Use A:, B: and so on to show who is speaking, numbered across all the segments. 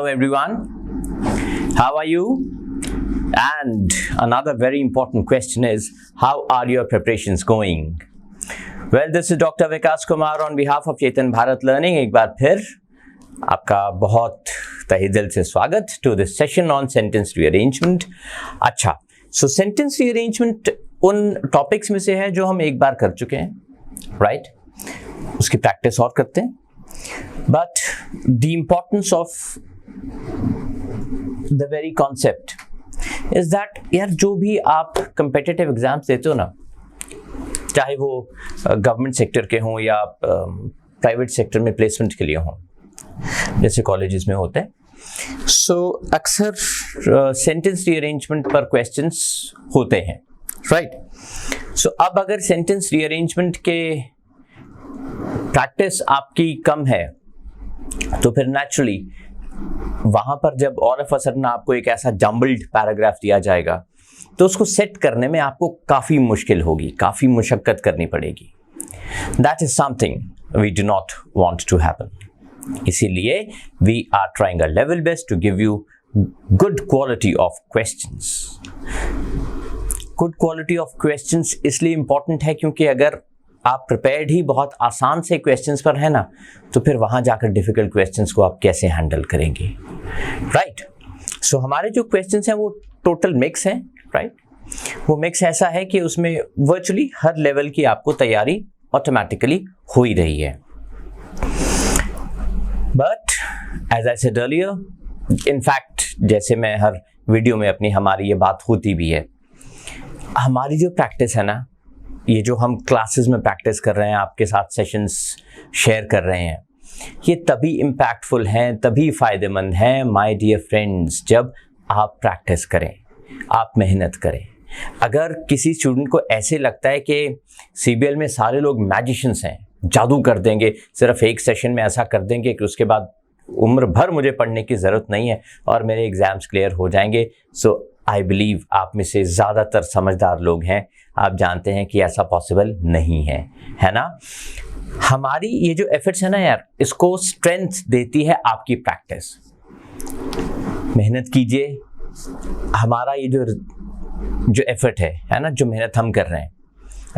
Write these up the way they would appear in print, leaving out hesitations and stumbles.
A: Hello everyone, how are you? And another very important question is, how are your preparations going? Well, this is Dr. Vikas Kumar on behalf of Chetan Bharat Learning. एक बार फिर आपका बहुत तहे दिल से स्वागत to this session on sentence rearrangement. अच्छा, so sentence rearrangement उन topics में से है जो हम एक बार कर चुके हैं, right? उसकी practice और करते हैं. But the importance of the very concept is that यार जो भी आप competitive exams देते हो ना, चाहे वो गवर्नमेंट सेक्टर के हों या प्राइवेट सेक्टर में प्लेसमेंट के लिए हों, जैसे कॉलेजेस में होते हैं, सो अक्सर सेंटेंस रीअरेंजमेंट पर क्वेश्चंस होते हैं, राइट? सो अब अगर सेंटेंस रीअरेंजमेंट के प्रैक्टिस आपकी कम है तो फिर नेचुरली वहां पर जब ऑल ऑफ अ सडन आपको एक ऐसा जम्बल्ड पैराग्राफ दिया जाएगा तो उसको सेट करने में आपको काफी मुश्किल होगी, काफी मुशक्कत करनी पड़ेगी. That is something we do not want to happen. इसीलिए we are trying a level best to give you good quality of questions. Good quality of questions इसलिए इंपॉर्टेंट है क्योंकि अगर आप प्रिपेयर्ड ही बहुत आसान से क्वेश्चंस पर है ना, तो फिर वहां जाकर डिफिकल्ट क्वेश्चंस को आप कैसे हैंडल करेंगे, राइट? सो हमारे जो क्वेश्चंस हैं वो टोटल मिक्स हैं, राइट? वो मिक्स ऐसा है कि उसमें वर्चुअली हर लेवल की आपको तैयारी ऑटोमेटिकली हो ही रही है. But as I said earlier, in fact जैसे मैं हर वीडियो में अपनी हमारी ये बात होती भी है, हमारी जो प्रैक्टिस है ना, ये जो हम क्लासेस में प्रैक्टिस कर रहे हैं, आपके साथ सेशंस शेयर कर रहे हैं, ये तभी इम्पैक्टफुल हैं, तभी फायदेमंद हैं माय डियर फ्रेंड्स, जब आप प्रैक्टिस करें, आप मेहनत करें. अगर किसी स्टूडेंट को ऐसे लगता है कि सीबीएल में सारे लोग मैजिशियंस हैं, जादू कर देंगे, सिर्फ एक सेशन में ऐसा कर देंगे कि उसके बाद उम्र भर मुझे पढ़ने की ज़रूरत नहीं है और मेरे एग्ज़ाम्स क्लियर हो जाएंगे, सो आई बिलीव आप में से ज़्यादातर समझदार लोग हैं, आप जानते हैं कि ऐसा पॉसिबल नहीं है, है ना? हमारी ये जो एफर्ट्स है ना यार, इसको स्ट्रेंथ देती है आपकी प्रैक्टिस. मेहनत कीजिए. हमारा ये जो एफर्ट है ना, जो मेहनत हम कर रहे हैं,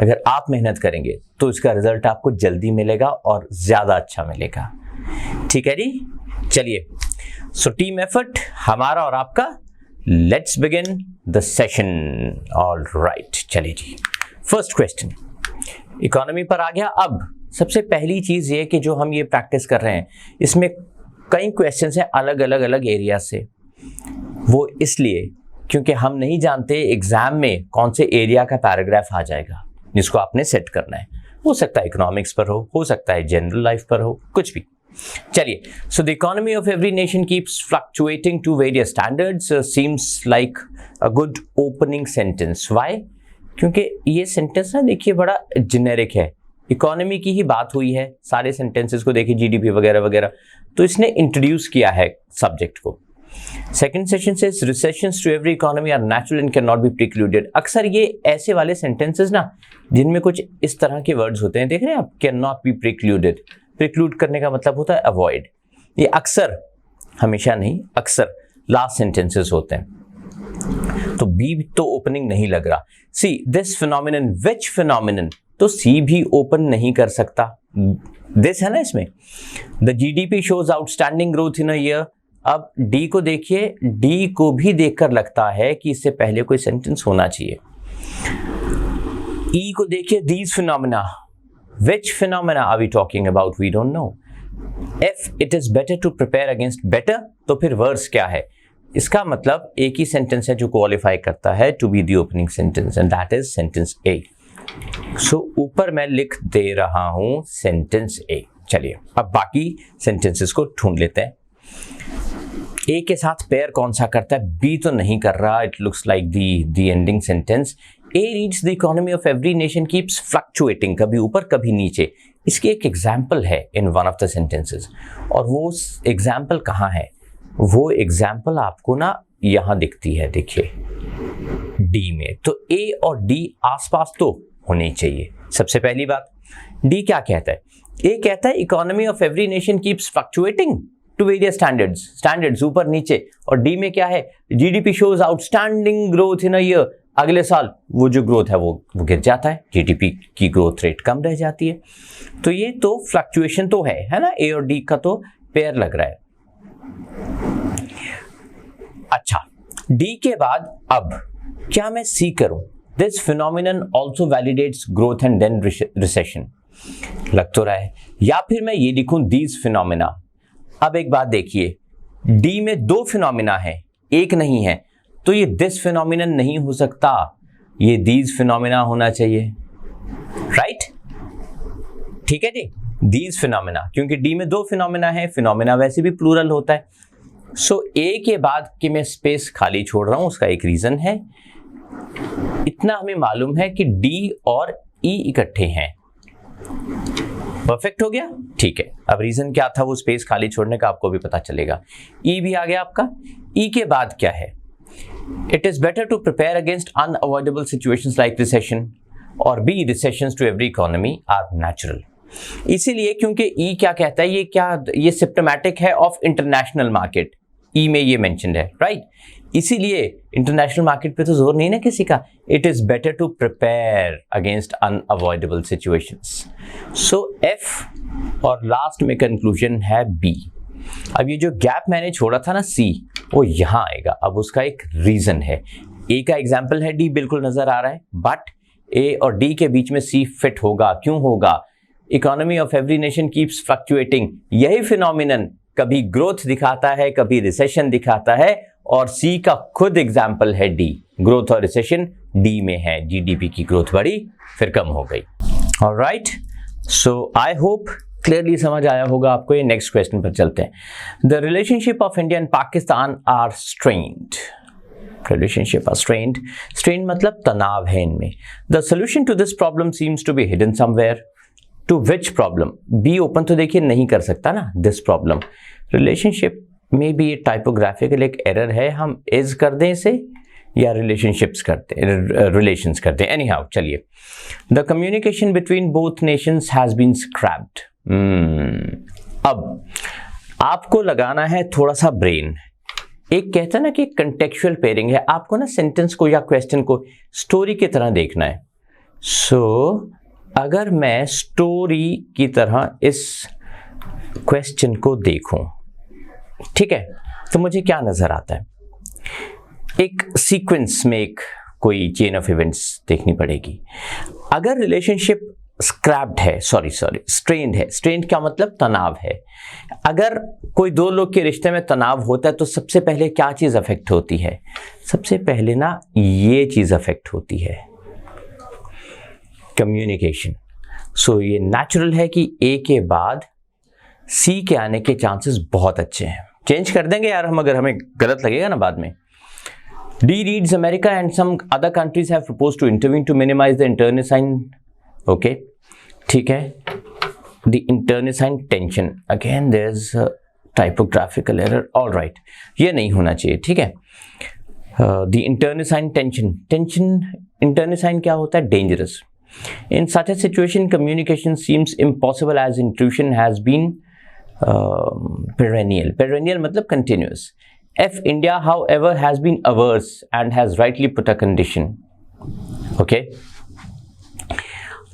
A: अगर आप मेहनत करेंगे तो इसका रिजल्ट आपको जल्दी मिलेगा और ज़्यादा अच्छा मिलेगा. ठीक है जी, चलिए. सो टीम एफर्ट हमारा और आपका. Let's begin the session. All right, चलिए जी. फर्स्ट क्वेश्चन इकोनॉमी पर आ गया. अब सबसे पहली चीज़ ये कि जो हम ये प्रैक्टिस कर रहे हैं, इसमें कई क्वेश्चंस हैं अलग अलग एरिया से. वो इसलिए क्योंकि हम नहीं जानते एग्जाम में कौन से एरिया का पैराग्राफ आ जाएगा जिसको आपने सेट करना है. हो सकता है इकोनॉमिक्स पर हो सकता है जनरल लाइफ पर हो, कुछ भी. चलिए. So the economy of every nation keeps fluctuating to various standards seems like a good opening sentence. Why? क्योंकि ये सेंटेंस ना, देखिए, बड़ा जेनेरिक है. इकोनॉमी की ही बात हुई है, सारे सेंटेंसेस को देखिए, जीडीपी वगैरह वगैरह, तो इसने इंट्रोड्यूस किया है सब्जेक्ट को. सेकेंड सेशन से recessions to every economy are natural and can not be precluded. अक्सर ये ऐसे वाले सेंटेंसेस ना जिनमें कुछ इस तरह के वर्ड्स होते हैं, देख रहे हैं आप, can not be precluded. Preclude करने का मतलब होता है अवॉइड. ये अक्सर, हमेशा नहीं, अक्सर लास्ट सेंटेंसेस होते हैं. तो बी तो ओपनिंग नहीं लग रहा. See this phenomenon, which phenomenon, तो सी भी ओपन नहीं कर सकता. दिस है ना इसमें. The GDP shows outstanding growth in a year. अब डी को देखिए, डी को भी देखकर लगता है कि इससे पहले कोई सेंटेंस होना चाहिए. ई को देखिए, these phenomena. Which phenomena are we talking about? We don't know. If it is better to prepare against better, तो फिर वर्स क्या है? इसका मतलब एक ही सेंटेंस है जो क्वालिफाई करता है to be the opening sentence, and that is sentence A. So ऊपर मैं लिख दे रहा हूं सेंटेंस ए. चलिए अब बाकी सेंटेंसेस को ढूंढ लेते हैं. ए के साथ पेयर कौन सा करता है? बी तो नहीं कर रहा. It looks like the ending sentence. A reads the economy of every nation keeps fluctuating, कभी ऊपर कभी नीचे. इसकी एक एग्जाम्पल है in one of the sentences, और वो एग्जाम्पल कहाँ है? वो एग्जाम्पल आपको ना यहाँ दिखती है, देखिए डी में. तो ए और डी आसपास तो होने चाहिए. सबसे पहली बात, डी क्या कहता है? ए कहता है economy of every nation keeps fluctuating. To various standards ऊपर नीचे, और डी में क्या है, GDP shows outstanding growth in a year, अगले साल वो जो ग्रोथ है वो गिर जाता है, जीडीपी की ग्रोथ रेट कम रह जाती है। तो ये तो फ्लक्चुएशन तो है ना, ए और डी का तो पेयर लग रहा है। अच्छा, डी के बाद अब क्या मैं सी करूं, this phenomenon also validates growth and then recession, लग तो रहा है, या फिर मैं ये लिखूं दीज फिनोमिना। अब एक बात देखिए, डी में दो फिनोमिना है, एक नहीं है, तो ये दिस फिनोमिनन नहीं हो सकता, ये दीज फिनोमिना होना चाहिए, राइट? ठीक है जी, दीज फिनोमिना, क्योंकि डी में दो फिनोमिना है, फिनोमिना वैसे भी प्लूरल होता है। सो ए के बाद कि मैं स्पेस खाली छोड़ रहा हूं, उसका एक रीजन है, इतना हमें मालूम है कि डी और ई इकट्ठे हैं। परफेक्ट हो गया, ठीक है। अब रीजन क्या था वो स्पेस खाली छोड़ने का, आपको भी पता चलेगा। ई भी आ गया आपका। ई के बाद क्या है, it is better to prepare against unavoidable situations like recession, और B recessions to every economy are natural. इसीलिए क्योंकि ई क्या कहता है, ये सिम्प्टोमेटिक है ऑफ इंटरनेशनल मार्केट, ई में ये मेंशन्ड है, राइट? इसीलिए इंटरनेशनल मार्केट पे तो जोर नहीं ना किसी का। It is better to prepare against unavoidable situations. So F और लास्ट में कंक्लूजन है बी। अब ये जो गैप मैंने छोड़ा था ना सी, वो यहां आएगा। अब उसका एक रीजन है, ए का एग्जाम्पल है, डी बिल्कुल नजर आ रहा है, बट ए और डी के बीच में सी फिट होगा। क्यों होगा? Economy of every nation keeps fluctuating, यही फिनोमिनन कभी ग्रोथ दिखाता है, कभी रिसेशन दिखाता है, और सी का खुद एग्जाम्पल है डी। ग्रोथ और रिसेशन डी में है, जीडीपी की ग्रोथ बढ़ी फिर कम हो गई। Alright, so I hope clearly समझ आया होगा आपको। ये नेक्स्ट क्वेश्चन पर चलते हैं। The relationship of India and Pakistan are strained. Relationship are strained, strained मतलब तनाव है इनमें। The solution to this problem seems to be hidden somewhere. To which problem? B open तो देखिए नहीं कर सकता ना, दिस प्रॉब्लम। रिलेशनशिप में भी ये टाइपोग्राफिकल एक एरर है, हम इज कर दें इसे या रिलेशनशिप्स करते हैं, रिलेशंस करते हैं। एनी हाउ, चलिए। The communication between both nations has been scrapped. अब आपको लगाना है थोड़ा सा ब्रेन। एक कहता है ना कि कंटेक्चुअल पेयरिंग है, आपको ना सेंटेंस को या क्वेश्चन को स्टोरी की तरह देखना है। सो अगर मैं स्टोरी की तरह इस क्वेश्चन को देखूं, ठीक है, तो मुझे क्या नजर आता है? एक सीक्वेंस में एक कोई चेन ऑफ इवेंट्स देखनी पड़ेगी। अगर रिलेशनशिप स्क्रैप्ड है, स्ट्रेन्ड है, स्ट्रेन्ड क्या मतलब? तनाव है। अगर कोई दो लोग के रिश्ते में तनाव होता है तो सबसे पहले क्या चीज अफेक्ट होती है? सबसे पहले ना ये चीज अफेक्ट होती है, कम्युनिकेशन। सो ये नेचुरल है कि ए के बाद सी के आने के चांसेस बहुत अच्छे हैं। चेंज कर देंगे यार हम, अगर हमें गलत लगेगा ना बाद में। D reads America and some other countries have proposed to intervene to minimise the internecine. Okay, ठीक है। The internecine tension, again there is typographical error, alright, ये नहीं होना चाहिए, ठीक है। द इंटरनेसाइन टेंशन, इंटरनेसाइन क्या होता है? Dangerous. In such a situation, communication seems impossible as intrusion has been perennial. Perennial मतलब continuous. F. India, however, has been averse and has rightly put a condition. Okay.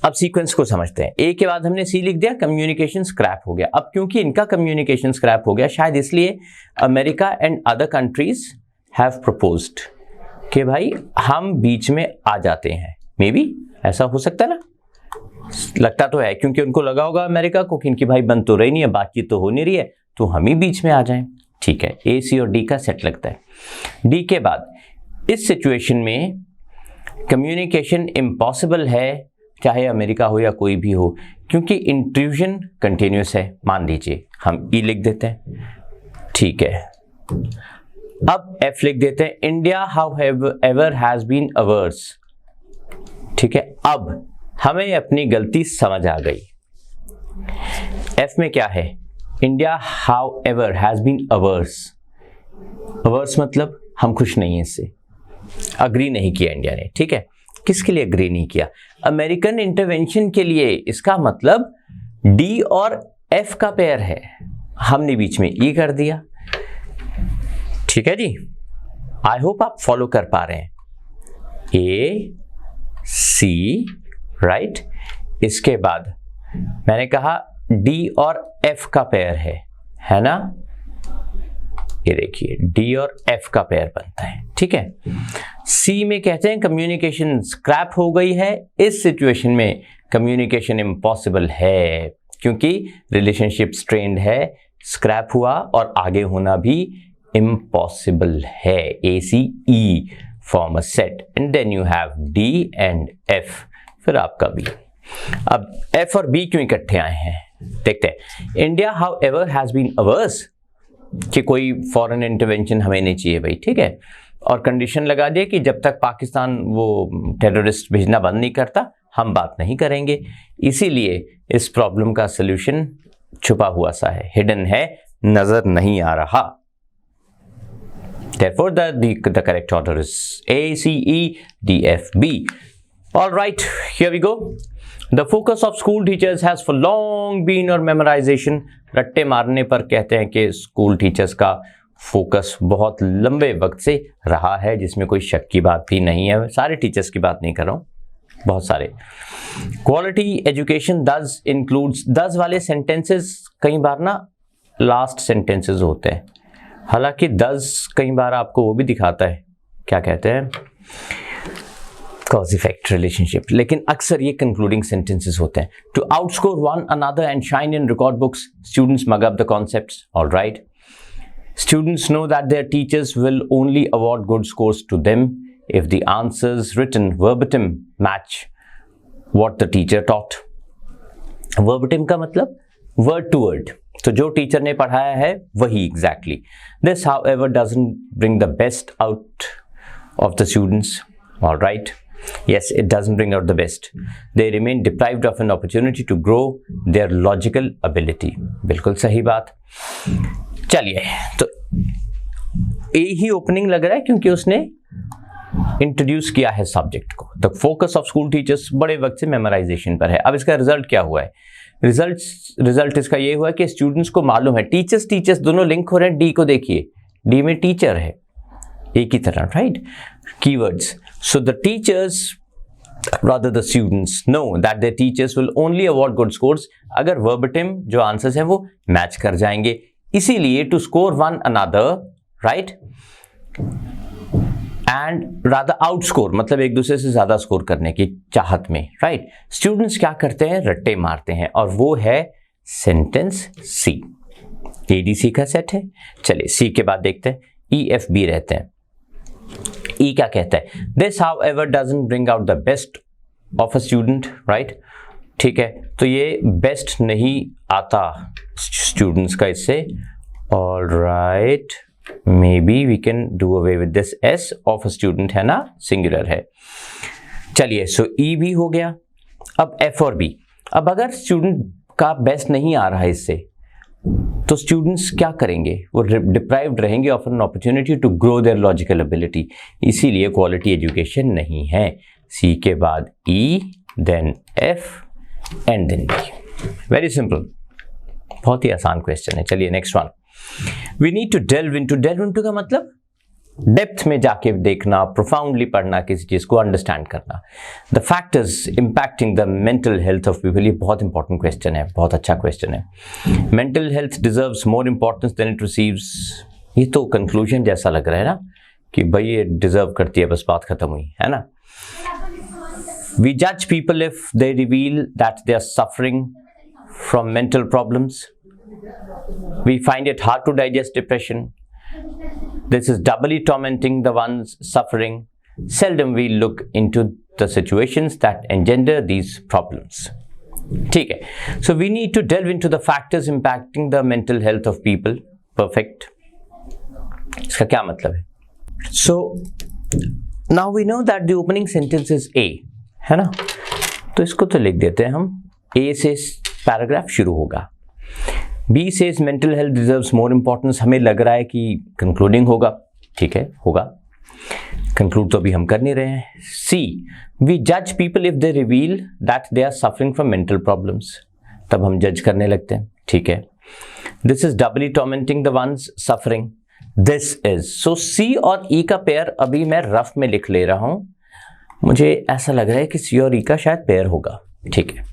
A: अब sequence को समझते हैं। ए के बाद हमने सी लिख दिया, कम्युनिकेशन स्क्रैप हो गया। अब क्योंकि इनका कम्युनिकेशन स्क्रैप हो गया, शायद इसलिए America and other countries have proposed कि भाई हम बीच में आ जाते हैं। मे बी ऐसा हो सकता है ना, लगता तो है, क्योंकि उनको लगा होगा अमेरिका को कि इनकी भाई बन तो रही नहीं है, बातचीत तो हो नहीं रही है, तो हम ही बीच में आ जाएं। ठीक है, ए, सी और डी का सेट लगता है। डी के बाद इस सिचुएशन में कम्युनिकेशन इम्पॉसिबल है, चाहे अमेरिका हो या कोई भी हो, क्योंकि इंट्रूजन कंटिन्यूस है। मान लीजिए हम ई लिख देते हैं, ठीक है। अब एफ लिख देते हैं, India however has been ours, ठीक है। अब हमें अपनी गलती समझ आ गई। एफ में क्या है? India however has been ours. Ours मतलब हम खुश नहीं हैं इससे, अग्री नहीं किया इंडिया ने, ठीक है। किसके लिए अग्री नहीं किया? अमेरिकन इंटरवेंशन के लिए। इसका मतलब डी और एफ का पेयर है। हमने बीच में ई कर दिया। ठीक है जी, आई होप आप फॉलो कर पा रहे हैं। ए सी, राइट। इसके बाद मैंने कहा डी और एफ का पेयर है ना, ये देखिए डी और एफ का पेयर बनता है। ठीक है, सी में कहते हैं कम्युनिकेशन स्क्रैप हो गई है। इस सिचुएशन में कम्युनिकेशन इम्पॉसिबल है क्योंकि रिलेशनशिप स्ट्रेन्ड है, स्क्रैप हुआ और आगे होना भी इम्पॉसिबल है। A C E form a set and then you have D and F, फिर आपका बी। अब एफ और बी क्यों इकट्ठे आए हैं देखते हैं। India however has been ours कि कोई फॉरेन इंटरवेंशन हमें नहीं चाहिए भाई, ठीक है, और कंडीशन लगा दिया कि जब तक पाकिस्तान वो टेररिस्ट भेजना बंद नहीं करता हम बात नहीं करेंगे। इसीलिए इस प्रॉब्लम का सलूशन छुपा हुआ सा है, हिडन है, नजर नहीं आ रहा। Therefore, the correct order is A, C, E, D, F, B. All right, here we go. The focus of school teachers has for long been on memorization. Ratte मारने पर कहते हैं कि स्कूल टीचर्स का फोकस बहुत लंबे वक्त से रहा है, जिसमें कोई शक की बात भी नहीं है। सारे टीचर्स की बात नहीं कर रहा हूँ, बहुत सारे। क्वालिटी एजुकेशन दस इंक्लूड्स, दस वाले सेंटेंसेस कई बार ना लास्ट सेंटेंसेस होते हैं, हालांकि दस कई बार आपको वो भी दिखाता है, क्या कहते हैं, कॉज इफेक्ट रिलेशनशिप, लेकिन अक्सर ये कंक्लूडिंग सेंटेंसेस होते हैं। To outscore one another and shine in record books, students mug up the concepts. All right, students know that their teachers will only award good scores to them if the answers written verbatim match what the teacher taught. Verbatim का मतलब word to word, तो जो teacher ने पढ़ाया है वही exactly. This however doesn't bring the best out of the students. All right, yes, it doesn't bring out the best. They remain deprived of an opportunity to grow their logical ability. बिल्कुल सही बात। चलिए, तो ए ही opening लग रहा है क्योंकि उसने इंट्रोड्यूस किया है सब्जेक्ट को। The focus of school teachers बड़े वक्त से मेमोराइजेशन पर है। अब इसका रिजल्ट क्या हुआ है? रिजल्ट इसका ये हुआ कि स्टूडेंट्स को मालूम है, टीचर्स दोनों लिंक हो रहे हैं। डी को देखिए, डी में टीचर है एक ही तरह, right, keywords. So the teachers rather the students know that their teachers will only award good scores अगर verbatim जो आंसर्स हैं वो मैच कर जाएंगे। इसीलिए to score one another, right, and rather outscore, मतलब एक दूसरे से ज्यादा स्कोर करने की चाहत में, राइट, स्टूडेंट्स क्या करते हैं, रट्टे मारते हैं, और वो है सेंटेंस सी। एडीसी का सेट है। चलिए सी के बाद देखते हैं ई एफ बी रहते हैं। ई क्या कहता है? This how ever doesn't bring out the best of a student, right, ठीक है, तो ये बेस्ट नहीं आता स्टूडेंट्स का इससे। All right, maybe we can do away with this S of a student, है ना, सिंगुलर है। चलिए, सो ई भी हो गया। अब एफ और बी। अब अगर स्टूडेंट का बेस्ट नहीं आ रहा है इससे, तो स्टूडेंट्स क्या करेंगे? वो डिप्राइव्ड रहेंगे of an opportunity to grow their logical ability. इसीलिए क्वालिटी एजुकेशन नहीं है। सी के बाद E, then F and then B. Very simple, बहुत ही आसान क्वेश्चन है। चलिए next one. We need to delve into का मतलब डेप्थ में जाके देखना, प्रोफाउंडली पढ़ना, किसी चीज को अंडरस्टैंड करना। The factors impacting the mental health of people, ये बहुत इंपॉर्टेंट क्वेश्चन है, बहुत अच्छा क्वेश्चन है। Mental health deserves more importance than it receives. ये तो कंक्लूजन जैसा लग रहा है ना, कि भाई ये डिजर्व करती है, बस बात खत्म हुई, है ना। We judge people if they reveal that they are suffering from mental problems. We find it hard to digest depression. This is doubly tormenting the ones suffering. Seldom we look into the situations that engender these problems. ठीक है, so we need to delve into the factors impacting the mental health of people. Perfect. इसका क्या मतलब है? So now we know that the opening sentence is A, है ना, तो इसको तो लिख देते हैं हम। A से पैराग्राफ शुरू होगा। B says mental health deserves more importance, हमें लग रहा है कि कंक्लूडिंग होगा, ठीक है, होगा, कंक्लूड तो अभी हम कर नहीं रहे हैं। C, we judge people if they reveal that they are suffering from mental problems, तब हम जज करने लगते हैं, ठीक है। This is doubly tormenting the ones suffering, this is. So C और ई का पेयर अभी मैं रफ में लिख ले रहा हूं, मुझे ऐसा लग रहा है कि सी और ई का शायद पेयर होगा, ठीक है।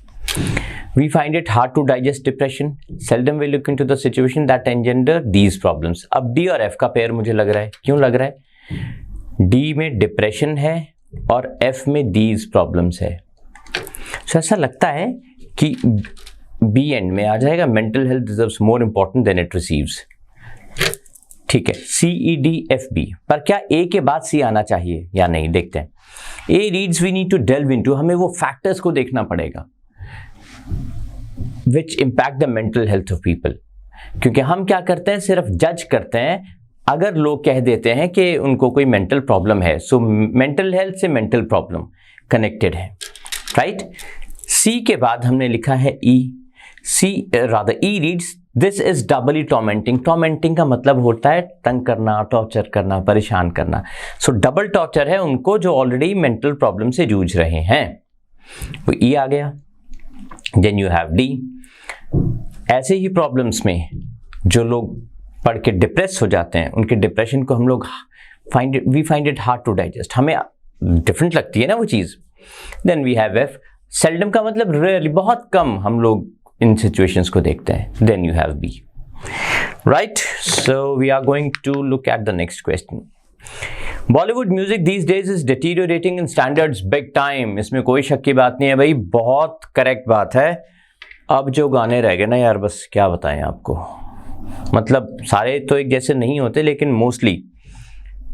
A: We find it hard to digest depression. Seldom we look into the situation that engender these problems. अब D और F का पेयर मुझे लग रहा है, क्यों लग रहा है? D में डिप्रेशन है और F में these problems है। So ऐसा लगता है कि B एंड में आ जाएगा, mental health deserves more important than it receives। ठीक है, C E D F B, पर क्या A के बाद C आना चाहिए या नहीं, देखते हैं। A reads we need to delve into, हमें वो फैक्टर्स को देखना पड़ेगा which impact the mental health of people, क्योंकि हम क्या करते हैं, सिर्फ जज करते हैं। अगर लोग कह देते हैं कि उनको कोई मेंटल प्रॉब्लम है, सो मेंटल हेल्थ से मेंटल प्रॉब्लम कनेक्टेड है, राइट। सी के बाद हमने लिखा है E, C rather E reads this is doubly tormenting. Tormenting का मतलब होता है तंग करना, टॉर्चर करना, परेशान करना। सो डबल टॉर्चर है उनको जो ऑलरेडी मेंटल प्रॉब्लम से जूझ रहे हैं, वो ई आ गया। Then you have D. ऐसे ही प्रॉब्लम्स में जो लोग पढ़ के डिप्रेस हो जाते हैं, उनके डिप्रेशन को हम लोग we find it hard to digest, हमें डिफरेंट लगती है ना वो चीज़। Then we have F, seldom का मतलब रेयरली, बहुत कम हम लोग इन सिचुएशंस को देखते हैं। Then you have B, right. So we are going to look at the next question. Bollywood music these days is deteriorating in standards big time. इसमें कोई शक की बात नहीं है भाई, बहुत करेक्ट बात है। अब जो गाने रह गए ना यार, बस क्या बताएं आपको, मतलब सारे तो एक जैसे नहीं होते, लेकिन मोस्टली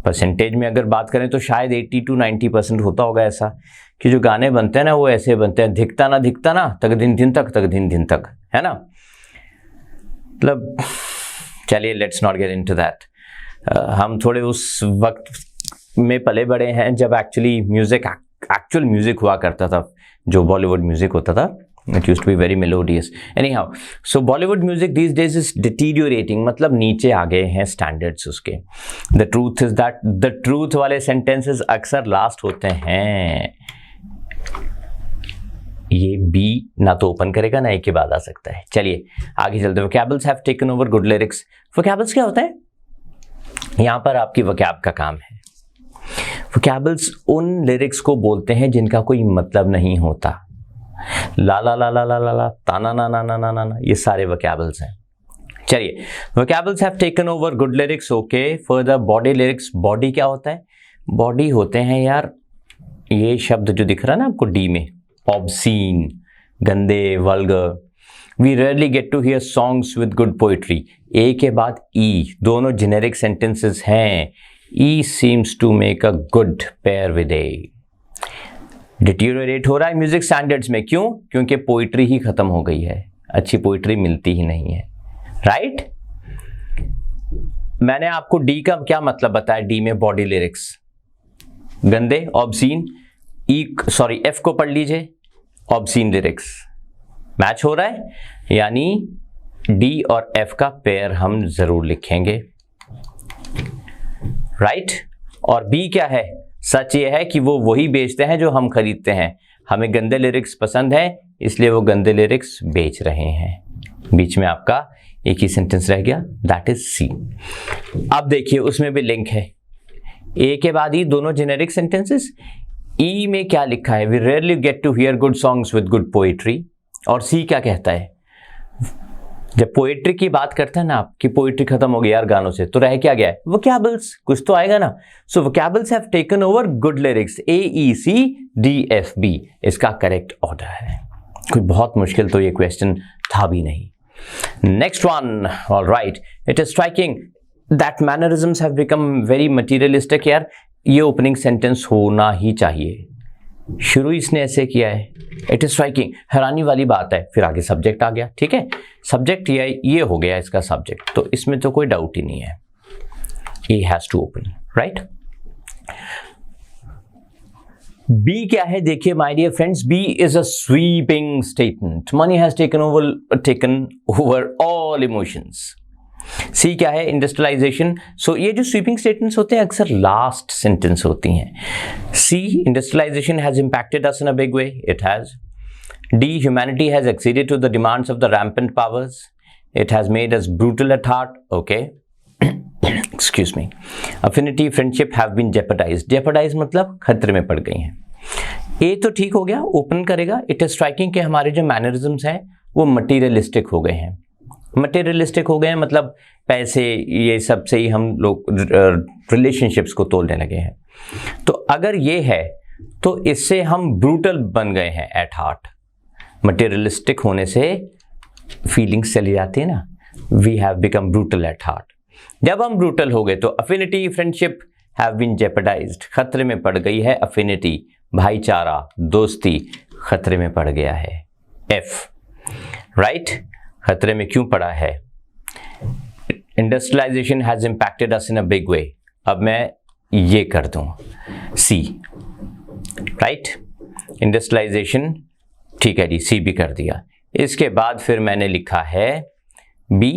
A: परसेंटेज में अगर बात करें तो शायद 80 to 90% होता होगा ऐसा कि जो गाने बनते हैं ना वो ऐसे बनते हैं, दिखता ना तक दिन दिन तक, तक दिन दिन तक, है ना। मतलब चलिए, let's not get into that. हम थोड़े उस वक्त में पले बड़े हैं जब एक्चुअली म्यूजिक, एक्चुअल म्यूजिक हुआ करता था, जो बॉलीवुड म्यूजिक होता था। It used to be very melodious. Anyhow, so Bollywood music these days is deteriorating, मतलब नीचे आ गए हैं स्टैंडर्ड्स उसके। The truth is that the truth वाले sentences अक्सर लास्ट होते हैं। ये बी ना तो ओपन करेगा ना ए के बाद आ सकता है। चलिए आगे चलते हैं। Vocables have taken over good lyrics. Vocables क्या होता है? यहाँ पर आपकी vocab का काम है। Vocables उन लिरिक्स को बोलते हैं जिनका कोई मतलब नहीं होता। ला ला ला ला ला ला ला, ताना ना ना ना ना ना ना, ये सारे वोकैबल्स हैं। चलिए, vocabs have taken over good lyrics, okay. Further bawdy lyrics, bawdy क्या होता है? बॉडी होते हैं यार ये शब्द जो दिख रहा है ना आपको डी में, ऑब्सीन, गंदे, vulgar. We rarely get to hear songs with good poetry. A के बाद ई, दोनों जेनेरिक सेंटेंसेस हैं। E seems to make a good pair with A. Deteriorate हो रहा है म्यूजिक स्टैंडर्ड्स में, क्यों? क्योंकि पोइट्री ही खत्म हो गई है, अच्छी पोइट्री मिलती ही नहीं है, राइट। मैंने आपको डी का क्या मतलब बताया, डी में बॉडी लिरिक्स, गंदे, ऑब्सीन। सॉरी एफ को पढ़ लीजिए, ऑब्सीन लिरिक्स। मैच हो रहा है, यानी डी और एफ का पेयर हम जरूर लिखेंगे, राइट। और बी क्या है? सच ये है कि वो वही बेचते हैं जो हम खरीदते हैं। हमें गंदे लिरिक्स पसंद है, इसलिए वो गंदे लिरिक्स बेच रहे हैं। बीच में आपका एक ही सेंटेंस रह गया, दैट इज सी। अब देखिए उसमें भी लिंक है, ए के बाद ई, दोनों जेनेरिक सेंटेंसेस। ई में क्या लिखा है? We rarely get to hear good songs with good poetry. और सी क्या कहता है? जब पोएट्री की बात करते हैं ना आप कि पोएट्री खत्म हो गई यार गानों से, तो रह क्या गया है? वोकैबल्स, कुछ तो आएगा ना। So vocabs have taken over good lyrics, A E C D F B इसका करेक्ट ऑर्डर है। कोई बहुत मुश्किल तो ये क्वेश्चन था भी नहीं। Next one, alright, it is striking that mannerisms have become very materialistic. यार ये ओपनिंग सेंटेंस होना ही चाहिए, शुरू इसने ऐसे किया है। इट इज स्ट्राइकिंग, हैरानी वाली बात है। फिर आगे सब्जेक्ट आ गया, ठीक है। सब्जेक्ट ये हो गया इसका सब्जेक्ट, तो इसमें तो कोई डाउट ही नहीं है, A has to open, right. B क्या है? देखिए my dear friends, B is a sweeping statement. Money has taken over all emotions. C क्या है? इंडस्ट्रियलाइजेशन। सो ये जो स्वीपिंग स्टेटमेंट्स होते हैं अक्सर लास्ट सेंटेंस होती हैं। C, industrialisation has impacted us in a big way, it has. D, humanity has exceeded to the demands of the rampant powers. It has made us brutal at heart. Okay. Excuse me. Affinity, friendship have been jeopardized. Jeopardize मतलब खतरे में पड़ गई हैं. ए तो ठीक हो गया, ओपन करेगा. इट इज स्ट्राइकिंग कि हमारे जो मैनरिज्म्स हैं वो मटीरियलिस्टिक हो गए हैं. मटीरियलिस्टिक हो गए हैं मतलब पैसे ये सब से ही हम लोग रिलेशनशिप्स को तोड़ने लगे हैं. तो अगर ये है तो इससे हम ब्रूटल बन गए हैं एट हार्ट. मटीरियलिस्टिक होने से फीलिंग्स चली जाती है ना. We have become brutal at heart. जब हम ब्रूटल हो गए तो affinity, friendship have been jeopardised. खतरे में पड़ गई है अफिनिटी, भाईचारा, दोस्ती खतरे में पड़ गया है. F right. खतरे में क्यों पड़ा है? Industrialisation has impacted us in a big way. अब मैं ये कर दूं सी. राइट. इंडस्ट्रियलाइजेशन ठीक है जी, सी भी कर दिया. इसके बाद फिर मैंने लिखा है बी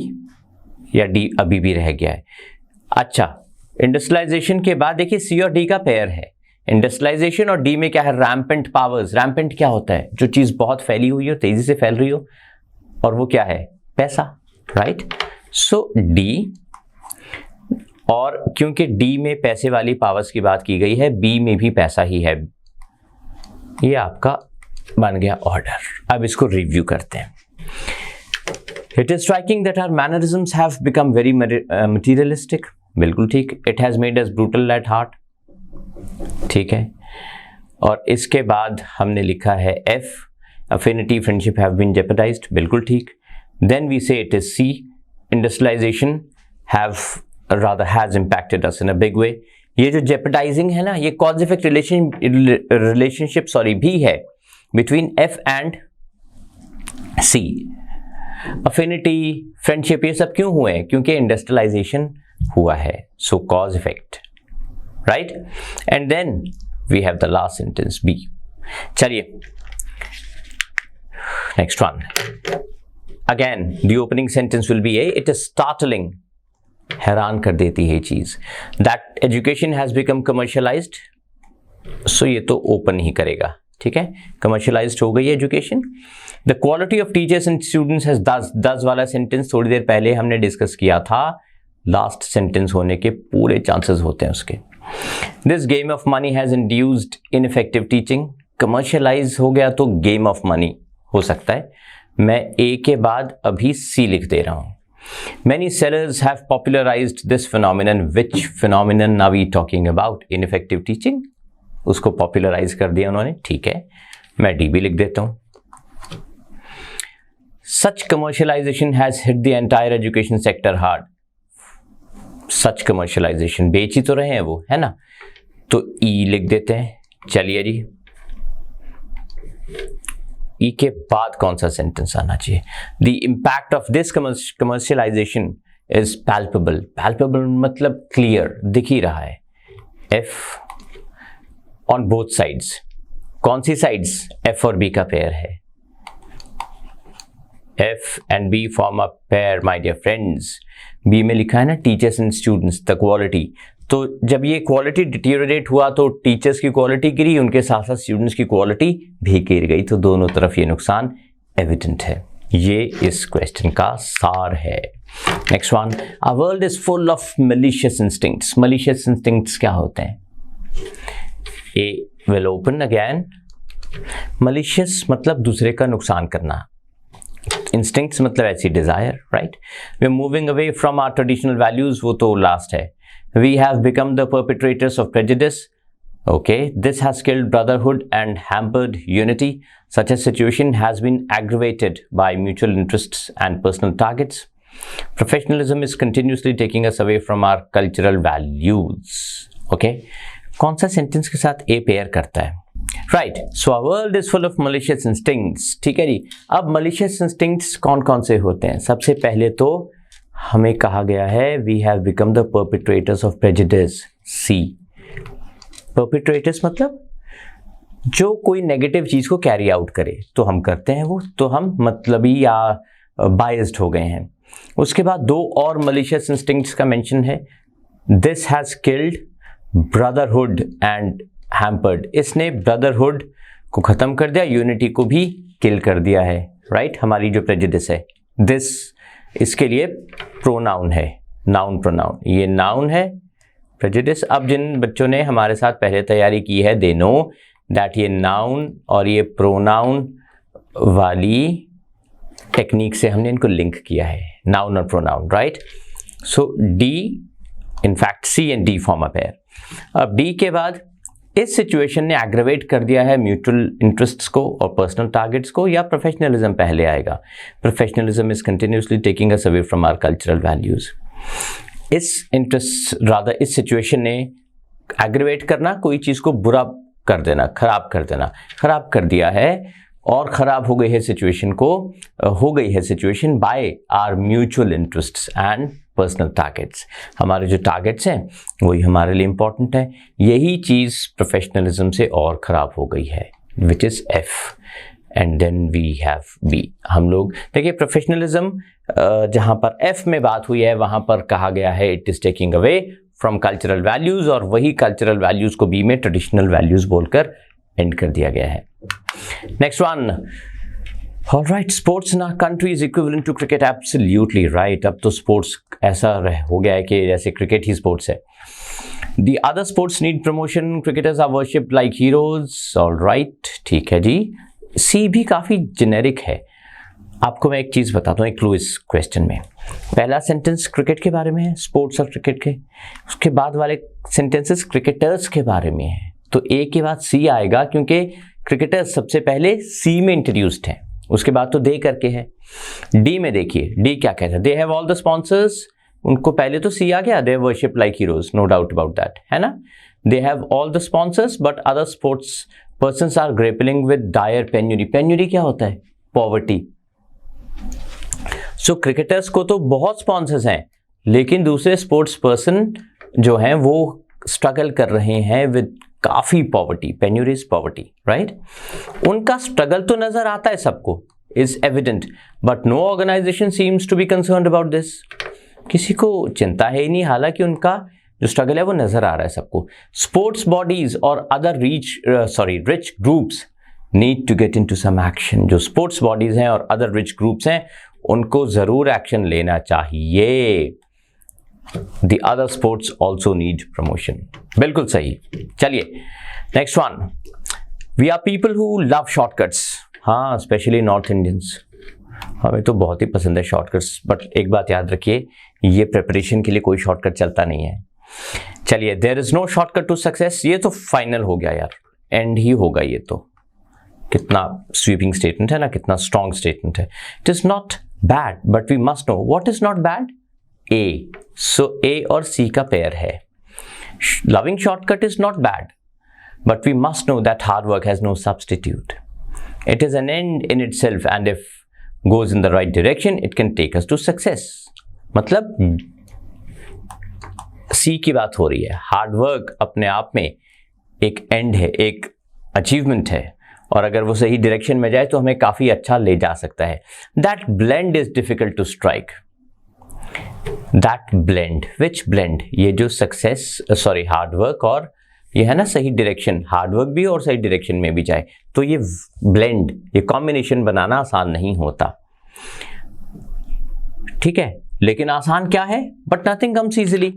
A: या डी, अभी भी रह गया है. अच्छा, इंडस्ट्रियलाइजेशन के बाद देखिए सी और डी का पेयर है. इंडस्ट्रियलाइजेशन और डी में क्या है? Rampant powers. रैम्पेंट क्या होता है? जो चीज बहुत फैली हुई हो, तेजी से फैल रही हो, और वो क्या है? पैसा. राइट. सो डी, और क्योंकि डी में पैसे वाली पावर्स की बात की गई है, बी में भी पैसा ही है. ये आपका बन गया ऑर्डर. अब इसको रिव्यू करते हैं. It is striking that our mannerisms have become very materialistic. बिल्कुल ठीक. It has made us brutal at heart. ठीक है. और इसके बाद हमने लिखा है F, affinity, friendship have been jeopardised. बिल्कुल ठीक. Then we say it is C, industrialisation have rather has impacted us in a big way. ये जो jeopardizing है ना, ये cause effect relationship भी है between F and C. Affinity, friendship ये सब क्यों हुए हैं? क्योंकि industrialization हुआ है. So cause effect, right? And then we have the last sentence B. चलिए next one. Again the opening sentence will be A. It is startling, हैरान कर देती है चीज, that education has become commercialised. So ये तो ओपन ही करेगा. ठीक है, कमर्शियलाइज्ड हो गई education. The quality of teachers and students has 10 वाला सेंटेंस थोड़ी देर पहले हमने डिस्कस किया था. लास्ट सेंटेंस होने के पूरे चांसेस होते हैं उसके. This game of money has induced ineffective teaching. Commercialise हो गया तो गेम ऑफ मनी हो सकता है. मैं ए के बाद अभी सी लिख दे रहा हूं. Many sellers have popularized this phenomenon. Which phenomenon are we talking about? Ineffective teaching. उसको popularize कर दिया उन्होंने. ठीक है, मैं डी भी लिख देता हूं. Such commercialization has hit the entire education sector hard. Such commercialization बेच ही तो रहे हैं वो, है ना. तो ई लिख देते हैं. चलिए जी, ई के बाद कौन सा सेंटेंस आना चाहिए? The impact of this commercialisation is palpable. Palpable मतलब क्लियर, दिख ही रहा है. F on both sides. कौन सी साइड्स? एफ और बी का पेयर है. F and B form a pair my dear friends. B में लिखा है ना teachers and students, the quality. तो जब ये क्वालिटी डिटीरियोरेट हुआ तो टीचर्स की क्वालिटी गिरी, उनके साथ साथ स्टूडेंट्स की क्वालिटी भी गिर गई. तो दोनों तरफ ये नुकसान एविडेंट है. ये इस क्वेश्चन का सार है. Next one. Our world is full of malicious instincts. Malicious instincts क्या होते हैं? A will open again. Malicious मतलब दूसरे का नुकसान करना. इंस्टिंक्ट्स मतलब ऐसी desire. Right. We are moving away from our traditional values. वो तो लास्ट है. We have become the perpetrators of prejudice. Okay, this has killed brotherhood and hampered unity. Such a situation has been aggravated by mutual interests and personal targets. Professionalism is continuously taking us away from our cultural values. Okay, कौन सा sentence के साथ a pair करता है? Right. So our world is full of malicious instincts. ठीक है जी. अब malicious instincts कौन कौन से होते हैं? सबसे पहले तो हमें कहा गया है we have become the perpetrators of prejudice. C. Perpetrators मतलब जो कोई नेगेटिव चीज को कैरी आउट करे तो हम करते हैं वो, तो हम मतलबी या बायस्ड हो गए हैं. उसके बाद दो और मलिशियस इंस्टिंक्ट्स का मेंशन है. This has killed brotherhood and hampered. इसने ब्रदरहुड को खत्म कर दिया, यूनिटी को भी किल कर दिया है. राइट. हमारी जो प्रेजुडिस है, दिस इसके लिए प्रोनाउन है, नाउन प्रोनाउन, ये नाउन है। प्रेजुडिस, अब जिन बच्चों ने हमारे साथ पहले तैयारी की है दे नो दैट ये नाउन और ये प्रोनाउन वाली टेक्निक से हमने इनको लिंक किया है, नाउन और pronoun, right. So D, in fact C and D form a pair. अब डी के बाद इस सिचुएशन ने एग्रेवेट कर दिया है म्यूचुअल इंटरेस्ट्स को और पर्सनल टारगेट्स को, या प्रोफेशनलिज्म पहले आएगा। Professionalism is continuously taking us away from our cultural values. इस इंटरेस्ट रादर इस सिचुएशन ने एग्रेवेट करना, कोई चीज़ को बुरा कर देना, खराब कर देना, खराब कर दिया है और खराब हो गई है सिचुएशन को, हो गई है situation by our mutual interests and personal targets. हमारे जो टारगेट्स हैं वही हमारे लिए इंपॉर्टेंट है। यही चीज़ प्रोफेशनलिज्म से और ख़राब हो गई है, which is F and then we have B. हम लोग देखिए प्रोफेशनलिज्म जहाँ पर एफ में बात हुई है वहाँ पर कहा गया है it is taking away from cultural values, और वही कल्चरल वैल्यूज़ को बी में ट्रेडिशनल वैल्यूज़ बोलकर एंड कर दिया गया है। Next one, alright, sports in our country is equivalent to cricket. Absolutely right. अब तो स्पोर्ट्स ऐसा हो गया है कि जैसे क्रिकेट ही स्पोर्ट्स है। The other sports need promotion, cricketers are worshipped like heroes. Alright, ठीक है जी। सी भी काफ़ी जेनेरिक है। आपको मैं एक चीज़ बताता हूँ, एक क्लू इस क्वेश्चन में। पहला सेंटेंस क्रिकेट के बारे में है, स्पोर्ट्स और क्रिकेट के, उसके बाद वाले सेंटेंसेस क्रिकेटर्स के बारे में है, तो ए के बाद सी आएगा क्योंकि क्रिकेटर्स सबसे पहले सी में इंट्रोड्यूस्ड हैं, उसके बाद तो दे करके है। डी में देखिए, डी क्या कहता है, they have all the sponsors, उनको पहले तो सी आ गया, they worship like heroes, no doubt about that, है ना। They have all the sponsors but other sports persons are grappling with dire penury. Penury क्या होता है? पॉवर्टी। सो क्रिकेटर्स को तो बहुत स्पॉन्सर्स हैं, लेकिन दूसरे स्पोर्ट्स पर्सन जो हैं वो स्ट्रगल कर रहे हैं विद काफी poverty. Penury is poverty, right. उनका स्ट्रगल तो नजर आता है सबको, is evident, but no organisation seems to be concerned about this. किसी को चिंता है ही नहीं, हालांकि उनका जो स्ट्रगल है वो नजर आ रहा है सबको। स्पोर्ट्स बॉडीज और other rich groups need to get into some action. जो स्पोर्ट्स बॉडीज हैं और अदर रिच ग्रुप्स हैं उनको जरूर एक्शन लेना चाहिए। The other sports also need promotion. बिल्कुल सही। चलिए next one, we are people who love shortcuts. हाँ, स्पेशली नॉर्थ इंडियंस, हमें तो बहुत ही पसंद है शॉर्टकट्स। बट एक बात याद रखिए, ये प्रिपरेशन के लिए कोई शॉर्टकट चलता नहीं है। चलिए, there is no shortcut to success, ये तो फाइनल हो गया यार, एंड ही होगा। ये तो कितना स्वीपिंग स्टेटमेंट है ना, कितना स्ट्रॉन्ग स्टेटमेंट है। It is not bad but we must know what is not bad. A, so A और सी का पेयर है। Loving shortcut is not bad but we must know that hard work has no substitute. It is an end in itself and if goes in the right direction it can take us to success। मतलब सी की बात हो रही है, hard work अपने आप में एक एंड है, एक अचीवमेंट है, और अगर वो सही डायरेक्शन में जाए तो हमें काफी अच्छा ले जा सकता है। That blend is difficult to strike. That blend, which blend? ये जो सक्सेस हार्ड वर्क और ये है ना सही डायरेक्शन, हार्ड वर्क भी और सही डायरेक्शन में भी जाए, तो ये ब्लेंड, ये कॉम्बिनेशन बनाना आसान नहीं होता। ठीक है, लेकिन आसान क्या है? But nothing comes easily.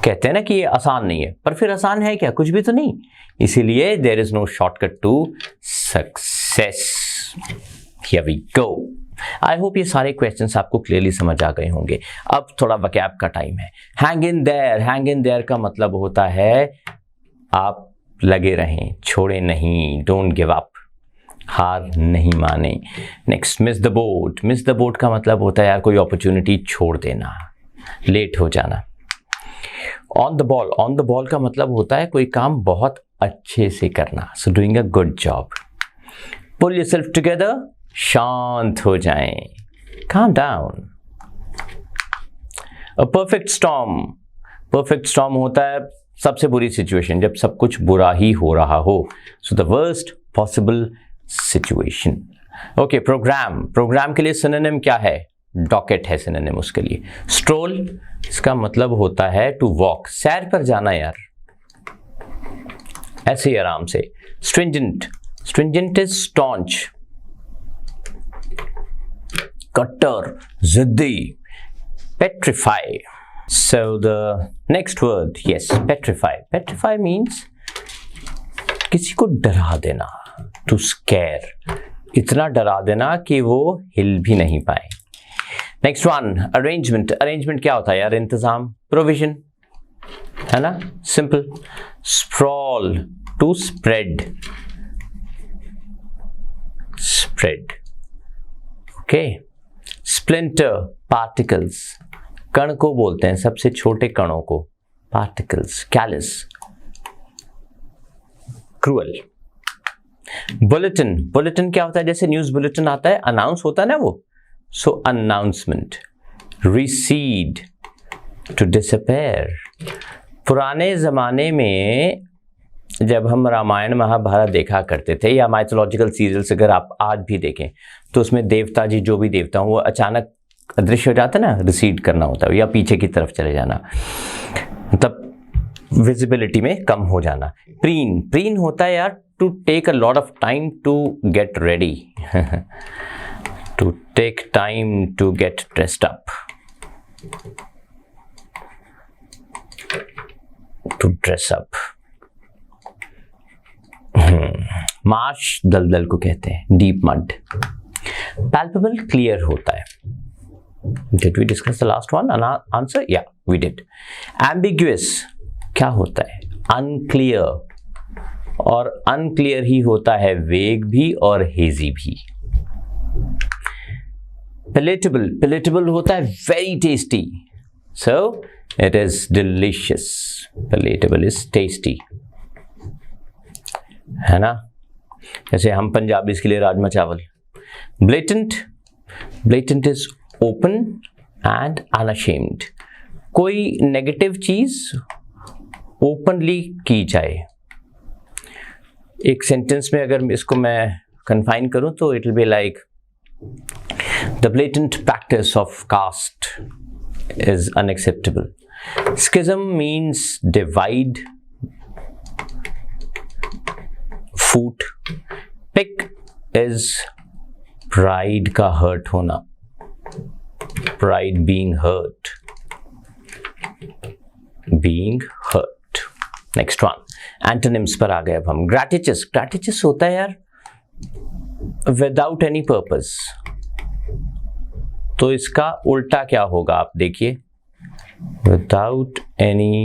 A: कहते हैं ना कि ये आसान नहीं है, पर फिर आसान है क्या? कुछ भी तो नहीं। इसीलिए there is no shortcut to success. Here we go. I hope ये सारे क्वेश्चंस आपको क्लियरली समझ आ गए होंगे। अब थोड़ा वकैब का टाइम है। Hang in their, hang in their का मतलब होता है आप लगे रहें, छोड़े नहीं, डोंट गिव अप, हार नहीं माने। Next, miss the boat. Miss the boat का मतलब होता है यार कोई अपॉर्चुनिटी छोड़ देना, लेट हो जाना। On the ball, on the ball का मतलब होता है कोई काम बहुत अच्छे से करना, so doing a good job. Pull yourself together, शांत हो जाएं, calm down। A perfect storm, perfect storm होता है सबसे बुरी सिचुएशन, जब सब कुछ बुरा ही हो रहा हो, so the worst possible situation। Okay, programme, programme के लिए सिनोनिम क्या है? डॉकेट है सिनोनिम उसके लिए। स्ट्रोल, इसका मतलब होता है टू वॉक, सैर पर जाना यार, ऐसे ही आराम से। स्ट्रिंजेंट, स्ट्रिंजेंट इज स्टॉन्च, कट्टर, जिद्दी, petrify. So the next word, yes, petrify. Petrify means किसी को डरा देना, to scare, इतना डरा देना कि वो हिल भी नहीं पाए. Next one, arrangement. अरेंजमेंट क्या होता है यार? इंतजाम, प्रोविजन, है ना? Simple. Sprawl, to spread. Spread, okay. Splinter, particles. कण को बोलते हैं, सबसे छोटे कणों को particles. Callous, cruel. Bulletin. Bulletin क्या होता है? जैसे न्यूज बुलेटिन आता है, अनाउंस होता है ना वो. So announcement. Recede, to disappear. पुराने जमाने में जब हम रामायण महाभारत देखा करते थे या माइथोलॉजिकल सीरियल्स अगर आप आज भी देखें तो उसमें देवता जी, जो भी देवता हूँ, वो अचानक अदृश्य हो जाता है ना, रिसीड करना होता है या पीछे की तरफ चले जाना, मतलब विजिबिलिटी में कम हो जाना. प्रीन. प्रीन होता है यार to take a lot of time to get ready. To take time to get dressed up. To dress up. Marsh, दलदल को कहते हैं, डीप मड. पैल्पेबल, क्लियर होता है. Did we discuss the last one? Answer? Yeah, we did. Ambiguous क्या होता है? Unclear. और unclear ही होता है vague भी और hazy भी. Palatable. Palatable होता है very tasty. So it is delicious. Palatable is tasty. है ना? जैसे हम पंजाबीज के लिए राजमा चावल. Blatant. Blatant is open and unashamed. कोई नेगेटिव चीज ओपनली की जाए. एक सेंटेंस में अगर इसको मैं कन्फाइन करूं तो it will be like the blatant practice of caste is unacceptable. Schism means divide, फूट. पिक इज प्राइड का हर्ट होना. Pride, being hurt. Being hurt. Next one. Antonyms पर आ गए अब हम. Gratuitous. Gratuitous होता है यार without any purpose. तो इसका उल्टा क्या होगा आप देखिए. Without any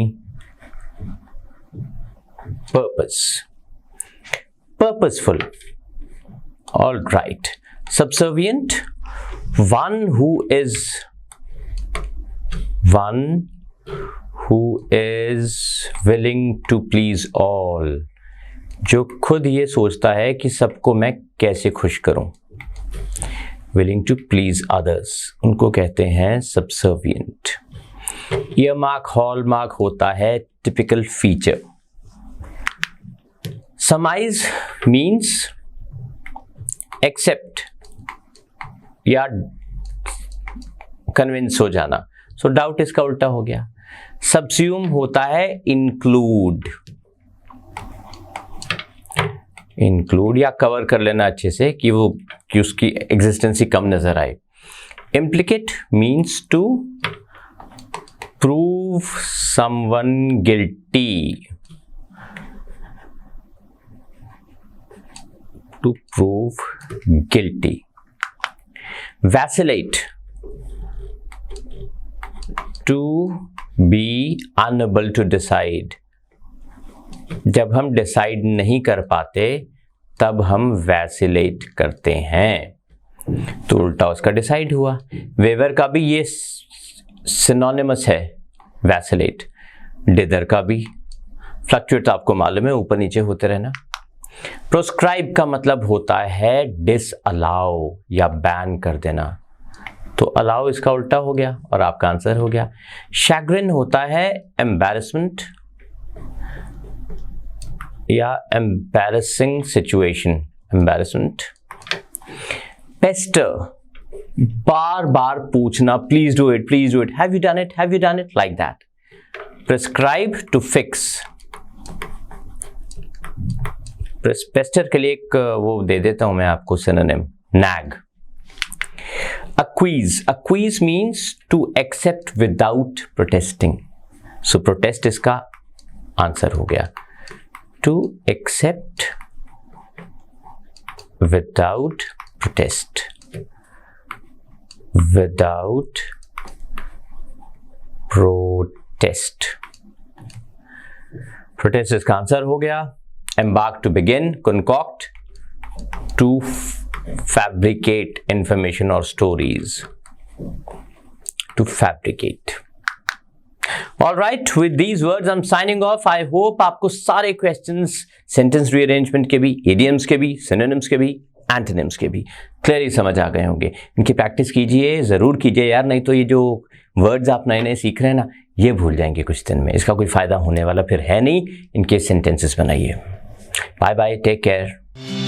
A: purpose. Purposeful. All right. Subservient. One who is willing to please all. जो खुद ये सोचता है कि सबको मैं कैसे खुश करूं. Willing to please others, उनको कहते हैं subservient. Earmark, hallmark होता है typical feature. Surmise means accept या कन्विंस हो जाना. सो डाउट इसका उल्टा हो गया. सबस्यूम होता है इंक्लूड. इंक्लूड या कवर कर लेना अच्छे से कि उसकी एग्जिस्टेंस ही कम नजर आए. Implicate means to prove someone guilty. To prove guilty. Vacillate, to be unable to decide. जब हम डिसाइड नहीं कर पाते तब हम वैसिलेट करते हैं. तो उल्टा उसका डिसाइड हुआ. वेवर का भी ये सिनोनिमस है वैसिलेट. डिदर का भी. फ्लक्चुएट आपको मालूम है, ऊपर नीचे होते रहना. प्रोस्क्राइब का मतलब होता है डिसअलाउ या बैन कर देना. तो अलाउ इसका उल्टा हो गया और आपका आंसर हो गया. शैग्रिन होता है एम्बैरेसमेंट या एम्बैरेसिंग सिचुएशन. एम्बैरेसमेंट. पेस्टर, बार बार पूछना, please do it, please do it, have you done it, have you done it, like that. Prescribe, to fix. Pester के लिए एक वो दे देता हूं मैं आपको synonym, nag. Acquiesce means to accept without protesting. So protest इसका आंसर हो गया. To accept without protest. Without protest. Protest इसका आंसर हो गया. Embark to begin, concoct, to fabricate information or stories. To fabricate. All right, with these words I'm signing off. I hope आपको सारे questions sentence rearrangement के भी, idioms के भी, synonyms के भी, antonyms के भी clearly समझ आ गए होंगे. इनकी प्रैक्टिस कीजिए, ज़रूर कीजिए यार, नहीं तो ये जो वर्ड्स आप नए नए सीख रहे हैं ना, ये भूल जाएंगे कुछ दिन में. इसका कोई फ़ायदा होने वाला फिर है नहीं. इनके सेंटेंसेस बनाइए. Bye bye, take care.